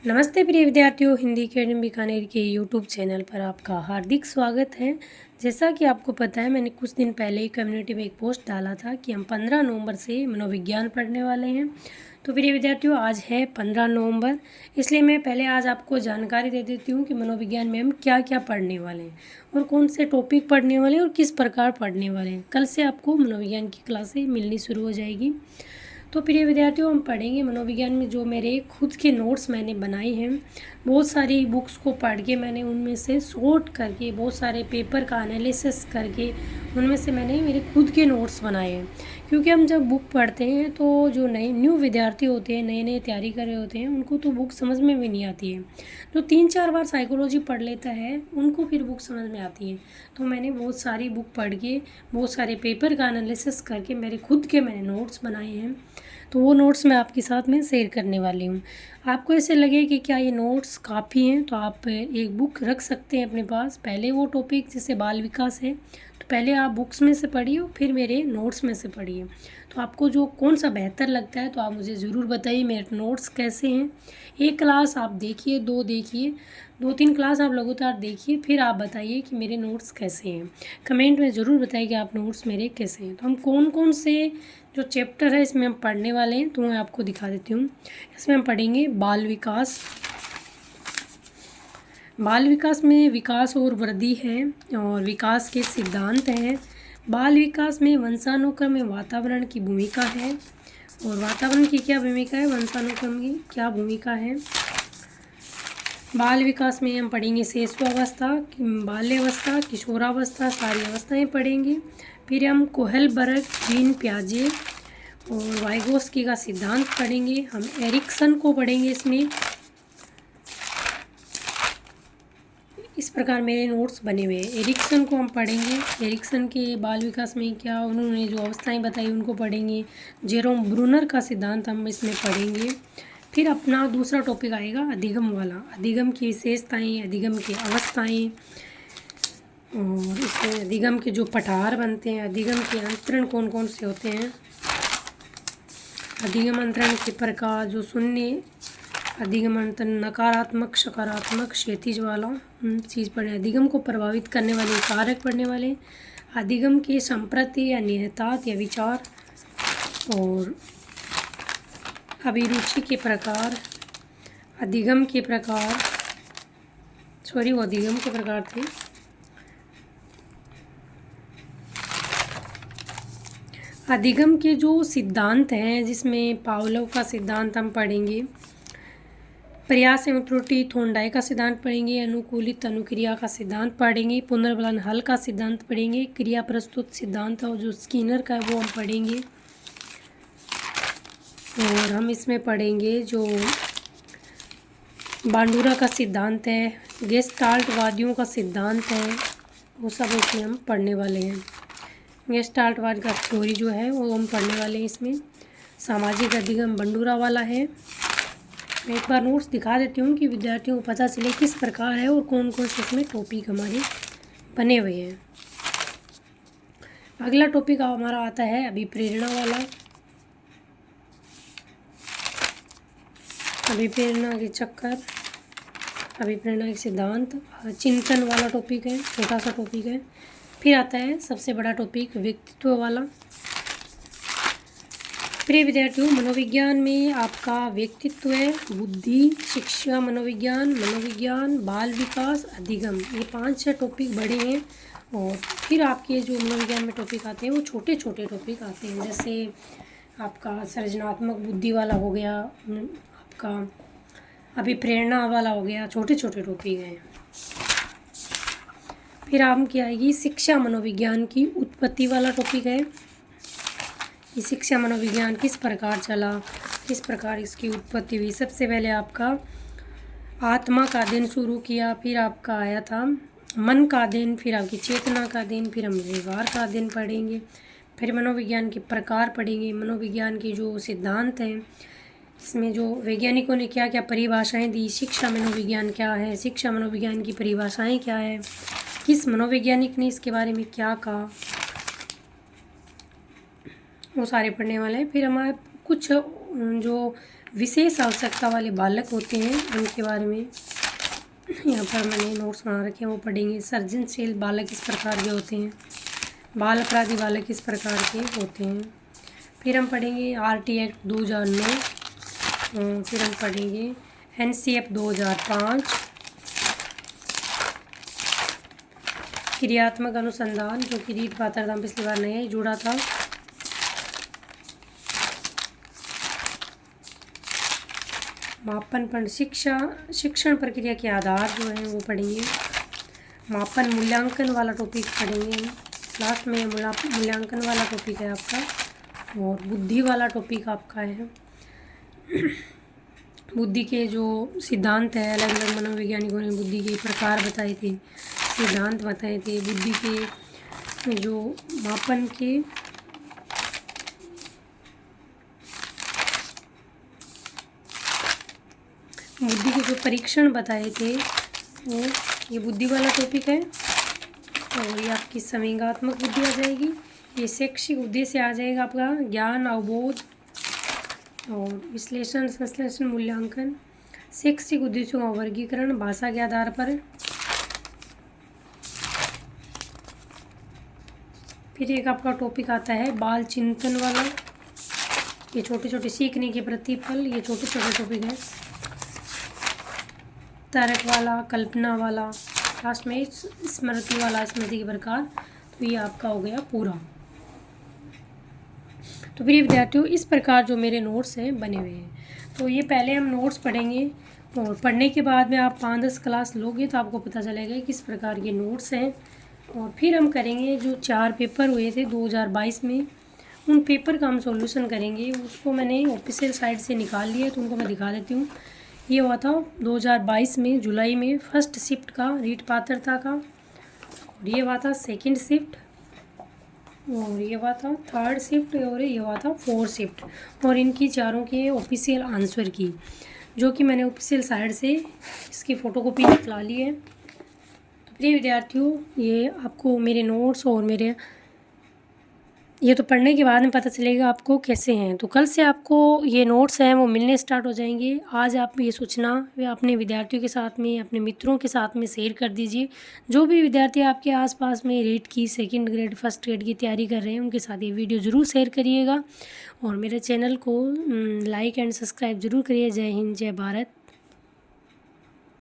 नमस्ते प्रिय विद्यार्थियों, हिंदी अकेडमी बीकानेर के यूट्यूब चैनल पर आपका हार्दिक स्वागत है। जैसा कि आपको पता है, मैंने कुछ दिन पहले ही कम्युनिटी में एक पोस्ट डाला था कि हम 15 नवंबर से मनोविज्ञान पढ़ने वाले हैं। तो प्रिय विद्यार्थियों, आज है 15 नवंबर, इसलिए मैं पहले आज आपको जानकारी दे देती हूँ कि मनोविज्ञान में हम क्या क्या पढ़ने वाले हैं और कौन से टॉपिक पढ़ने वाले हैं और किस प्रकार पढ़ने वाले हैं। कल से आपको मनोविज्ञान की क्लासें मिलनी शुरू हो जाएगी। तो प्रिय विद्यार्थियों, हम पढ़ेंगे मनोविज्ञान में जो मेरे खुद के नोट्स मैंने बनाए हैं। बहुत सारी बुक्स को पढ़ के मैंने उनमें से सॉर्ट करके, बहुत सारे पेपर का एनालिसिस करके उनमें से मैंने मेरे खुद के नोट्स बनाए हैं। क्योंकि हम जब बुक पढ़ते हैं तो जो नए न्यू विद्यार्थी होते हैं, नए नए तैयारी कर रहे होते हैं, उनको तो बुक समझ में भी नहीं आती है। जो 3-4 बार साइकोलॉजी पढ़ लेता है उनको फिर बुक समझ में आती है। तो मैंने बहुत सारी बुक पढ़ के, बहुत सारे पेपर का एनालिसिस करके मेरे खुद के मैंने नोट्स बनाए हैं। तो वो नोट्स मैं आपके साथ में शेयर करने वाली हूँ। आपको ऐसे लगे कि क्या ये नोट्स काफ़ी हैं तो आप एक बुक रख सकते हैं अपने पास। पहले वो टॉपिक जैसे बाल विकास है तो पहले आप बुक्स में से पढ़िए, फिर मेरे नोट्स में से पढ़िए। तो आपको जो कौन सा बेहतर लगता है तो आप मुझे ज़रूर बताइए मेरे नोट्स कैसे हैं। एक क्लास आप देखिए, 2 देखिए, 2-3 क्लास आप लगातार देखिए, फिर आप बताइए कि मेरे नोट्स कैसे हैं। कमेंट में ज़रूर बताइए कि आप नोट्स मेरे कैसे हैं। तो हम कौन कौन से जो चैप्टर है इसमें हम पढ़ने वाले हैं तो मैं आपको दिखा देती हूँ। इसमें हम पढ़ेंगे बाल विकास। बाल विकास में विकास और वृद्धि है और विकास के सिद्धांत हैं। बाल विकास में वंशानुक्रम में वातावरण की भूमिका है और वातावरण की क्या भूमिका है, वंशानुक्रम की क्या भूमिका है। बाल विकास में हम पढ़ेंगे शिशुअवस्था, बाल्यावस्था, किशोरावस्था, सारी अवस्थाएं पढ़ेंगे। फिर हम कोहलबर्ग, जीन पियाजे और वाइगोस्की का सिद्धांत पढ़ेंगे। हम एरिक्सन को पढ़ेंगे इसमें। इस प्रकार मेरे नोट्स बने हुए हैं। एरिक्सन को हम पढ़ेंगे। एरिक्सन के बाल विकास में क्या उन्होंने जो अवस्थाएं बताई उनको पढ़ेंगे। जेरोम ब्रूनर का सिद्धांत हम इसमें पढ़ेंगे। फिर अपना दूसरा टॉपिक आएगा अधिगम वाला, अधिगम की विशेषताएं, अधिगम की अवस्थाएं और इसमें अधिगम के जो पठार बनते हैं, अधिगम के अंतरण कौन कौन से होते हैं, अधिगम अंतरण के प्रकार, जो शून्य अधिगम अंतरण, नकारात्मक, सकारात्मक, क्षैतिज वाला चीज़ पढ़े। अधिगम को प्रभावित करने वाले कारक पढ़ने वाले, अधिगम के संप्रति या निहितार्थ या विचार और अभिरुचि के प्रकार, अधिगम के प्रकार, वो अधिगम के प्रकार थे। अधिगम के जो सिद्धांत हैं जिसमें पावलोव का सिद्धांत हम पढ़ेंगे, प्रयास एवं त्रुटि थोंडाई का सिद्धांत पढ़ेंगे, अनुकूलित अनुक्रिया का सिद्धांत पढ़ेंगे, पुनर्बलन हल का सिद्धांत पढ़ेंगे, क्रिया प्रस्तुत सिद्धांत और जो स्किनर का है वो हम पढ़ेंगे। और हम इसमें पढ़ेंगे जो बांडुरा का सिद्धांत है, गेस्टाल्टवादियों का सिद्धांत है, वो सब इसमें हम पढ़ने वाले हैं। गेस्टाल्टवाद का थ्योरी जो है वो हम पढ़ने वाले हैं इसमें। सामाजिक अधिगम बंडूरा वाला है। मैं एक बार नोट्स दिखा देती हूँ कि विद्यार्थियों को पता चले किस प्रकार है और कौन कौन से इसमें टॉपिक हमारे बने हुए हैं। अगला टॉपिक हमारा आता है अभिप्रेरणा वाला। अभिप्रेरणा के चक्कर, अभिप्रेरणा के सिद्धांत, चिंतन वाला टॉपिक है, छोटा सा टॉपिक है। फिर आता है सबसे बड़ा टॉपिक व्यक्तित्व वाला। प्रिय विद्यार्थियों, मनोविज्ञान में आपका व्यक्तित्व, बुद्धि, शिक्षा, मनोविज्ञान, मनोविज्ञान, बाल विकास, अधिगम, ये 5-6 टॉपिक बड़े हैं। और फिर आपके जो मनोविज्ञान में टॉपिक आते हैं वो छोटे छोटे टॉपिक आते हैं। जैसे आपका सृजनात्मक बुद्धि वाला हो गया, आपका अभिप्रेरणा वाला हो गया, छोटे छोटे टॉपिक हैं। फिर आपकी आएगी शिक्षा मनोविज्ञान की उत्पत्ति वाला टॉपिक है कि शिक्षा मनोविज्ञान किस प्रकार चला, किस प्रकार इसकी उत्पत्ति हुई। सबसे पहले आपका आत्मा का अध्ययन शुरू किया, फिर आपका आया था मन का अध्ययन, फिर आपकी चेतना का अध्ययन, फिर हम व्यवहार का अध्ययन पढ़ेंगे। फिर मनोविज्ञान के प्रकार पढ़ेंगे, मनोविज्ञान के जो सिद्धांत हैं, इसमें जो वैज्ञानिकों ने क्या क्या परिभाषाएं दी, शिक्षा मनोविज्ञान क्या है, शिक्षा मनोविज्ञान की परिभाषाएं क्या है, किस मनोवैज्ञानिक ने इसके बारे में क्या कहा, वो सारे पढ़ने वाले हैं। फिर हमारे कुछ जो विशेष आवश्यकता वाले बालक होते हैं उनके बारे में यहाँ पर मैंने नोट्स बना रखे हैं, वो पढ़ेंगे। सर्जनशील बालक इस प्रकार के होते हैं, बाल अपराधी बालक इस प्रकार के होते हैं। फिर हम पढ़ेंगे RT एक्ट 2009, फिर हम पढ़ेंगे NCF 2005, क्रियात्मक अनुसंधान जो कि रीट पात्रता पिछली बार नया ही जुड़ा था। मापन पर शिक्षण प्रक्रिया के आधार जो हैं वो पढ़ेंगे। मापन मूल्यांकन वाला टॉपिक पढ़ेंगे। लास्ट में मूल्यांकन वाला टॉपिक है आपका, और बुद्धि वाला टॉपिक आपका है। बुद्धि के जो सिद्धांत है, अलग अलग मनोवैज्ञानिकों ने बुद्धि के प्रकार बताए थे, सिद्धांत बताए थे। बुद्धि के जो मापन के बुद्धि के जो परीक्षण बताए थे वो ये बुद्धि वाला टॉपिक है। और ये आपकी संवेगात्मक बुद्धि आ जाएगी। ये शैक्षिक बुद्धि से आ जाएगा आपका ज्ञान, अवबोध और विश्लेषण, संश्लेषण, मूल्यांकन। शैक्षिक उद्देश्यों का वर्गीकरण भाषा के आधार पर। फिर एक आपका टॉपिक आता है बाल चिंतन वाला, ये छोटे छोटे सीखने के प्रतिफल, ये छोटे छोटे टॉपिक हैं। तर्क वाला, कल्पना वाला, लास्ट में स्मृति वाला, स्मृति के प्रकार। तो ये आपका हो गया पूरा। तो प्रिय विद्यार्थियों, इस प्रकार जो मेरे नोट्स हैं बने हुए हैं। तो ये पहले हम नोट्स पढ़ेंगे, और पढ़ने के बाद में आप 5-10 क्लास लोगे तो आपको पता चलेगा किस प्रकार के नोट्स हैं। और फिर हम करेंगे जो 4 पेपर हुए थे 2022 में, उन पेपर का हम सॉल्यूशन करेंगे। उसको मैंने ऑफिशियल साइट से निकाल लिया, तो उनको मैं दिखा देती हूँ। ये हुआ था 2022 में जुलाई में फर्स्ट शिफ्ट का रीट पात्रता का, और ये हुआ था सेकंड शिफ्ट, और ये हुआ था थर्ड शिफ्ट, और ये हुआ था फोर्थ शिफ्ट। और इनकी चारों के ऑफिशियल आंसर की, जो कि मैंने ऑफिशियल साइट से इसकी फ़ोटोकॉपी निकला ली है। तो प्रिय विद्यार्थियों, ये आपको मेरे नोट्स और मेरे ये तो पढ़ने के बाद में पता चलेगा आपको कैसे हैं। तो कल से आपको ये नोट्स हैं वो मिलने स्टार्ट हो जाएंगे। आज आप ये सूचना वे अपने विद्यार्थियों के साथ में, अपने मित्रों के साथ में शेयर कर दीजिए। जो भी विद्यार्थी आपके आसपास में रीट की सेकंड ग्रेड, फर्स्ट ग्रेड की तैयारी कर रहे हैं, उनके साथ ये वीडियो ज़रूर शेयर करिएगा, और मेरे चैनल को लाइक एंड सब्सक्राइब ज़रूर करिए। जय हिंद, जय भारत।